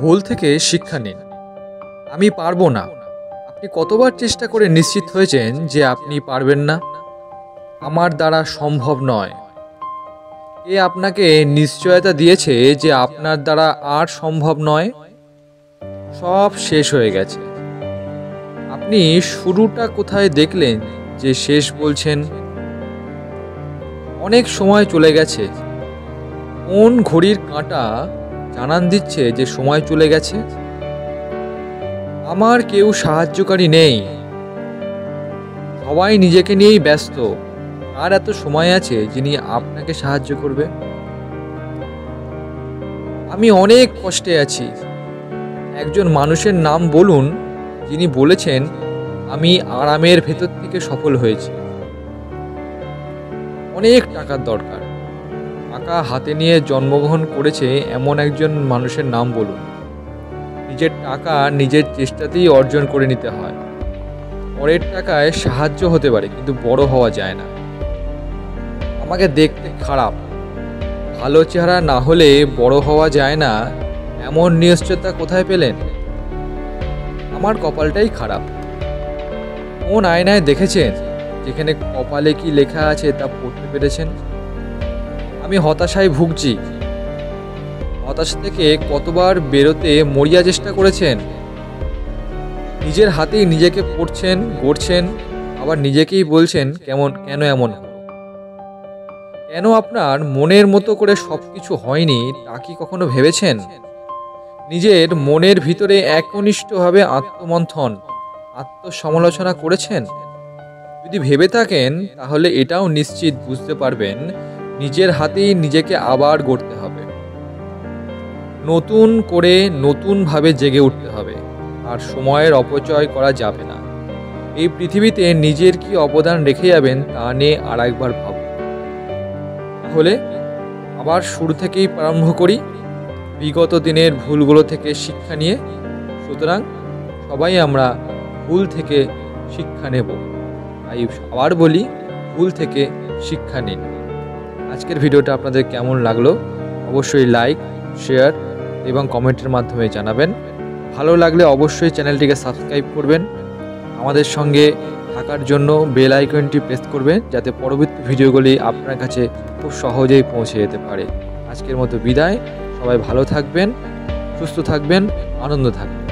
ভুল থেকে শিক্ষা নিন। আমি পারবো না। আপনি কতবার চেষ্টা করে নিশ্চিত হয়েছেন যে আপনি পারবেন না? আমার দ্বারা সম্ভব নয়। কে আপনাকে নিশ্চয়তা দিয়েছে যে আপনার দ্বারা আর সম্ভব নয়? সব শেষ হয়ে গেছে। আপনি শুরুটা কোথায় দেখলেন যে শেষ বলছেন? অনেক সময় চলে গেছে। কোন ঘড়ির কাঁটা জানান দিচ্ছে যে সময় চলে গেছে? আমার কেউ সাহায্যকারী নেই। সবাই নিজেকে নিয়েই ব্যস্ত। আর এত সময় আছে যিনি আপনাকে সাহায্য করবে? আমি অনেক কষ্টে আছি। একজন মানুষের নাম বলুন যিনি বলেছেন আমি আরামের ভেতর থেকে সফল হয়েছি। অনেক টাকার দরকার। টাকা হাতে নিয়ে জন্মগ্রহণ করেছে এমন একজন মানুষের নাম বলুন। নিজের টাকা নিজের চেষ্টাতেই অর্জন করে নিতে হয়। পরের টাকায় সাহায্য হতে পারে কিন্তু বড় হওয়া যায় না। আমাকে দেখতে খারাপ, ভালো চেহারা না হলে বড় হওয়া যায় না, এমন নিশ্চয়তা কোথায় পেলেন? আমার কপালটাই খারাপ। কোন আয়নায় দেখেছেন যেখানে কপালে কি লেখা আছে তা পড়তে পেরেছেন? আমি হতাশায় ভুগছি। হতাশা থেকে কতবার বেরোতে মরিয়া চেষ্টা করেছেন? নিজের হাতেই নিজেকে পড়ছেন, গড়ছেন, আবার নিজেকেই বলছেন কেন এমন হলো? কেন আপনার মনের মতো করে সবকিছু হয়নি তা কি কখনো ভেবেছেন? নিজের মনের ভিতরে একনিষ্ঠভাবে আত্মমন্থন, আত্মসমালোচনা করেছেন? যদি ভেবে থাকেন তাহলে এটাও নিশ্চিত বুঝতে পারবেন নিজের হাতেই নিজেকে আবার গড়তে হবে। নতুন করে নতুনভাবে জেগে উঠতে হবে। আর সময়ের অপচয় করা যাবে না। এই পৃথিবীতে নিজের কি অবদান রেখে যাবেন তা নিয়ে আর একবার ভাবুন। তাহলে আবার শুরু থেকেই প্রারম্ভ করি, বিগত দিনের ভুলগুলো থেকে শিক্ষা নিয়ে। সুতরাং সবাই আমরা ভুল থেকে শিক্ষা নেব। তাই আবার বলি, ভুল থেকে শিক্ষা নিন। আজকের ভিডিওটা আপনাদের কেমন লাগলো অবশ্যই লাইক, শেয়ার এবং কমেন্টের মাধ্যমে জানাবেন। ভালো লাগলে অবশ্যই চ্যানেলটিকে সাবস্ক্রাইব করবেন। আমাদের সঙ্গে থাকার জন্য বেল আইকনটি প্রেস করবেন যাতে পরবর্তী ভিডিওগুলি আপনার কাছে খুব সহজেই পৌঁছে যেতে পারে। আজকের মতো বিদায়। সবাই ভালো থাকবেন, সুস্থ থাকবেন, আনন্দ থাকবেন।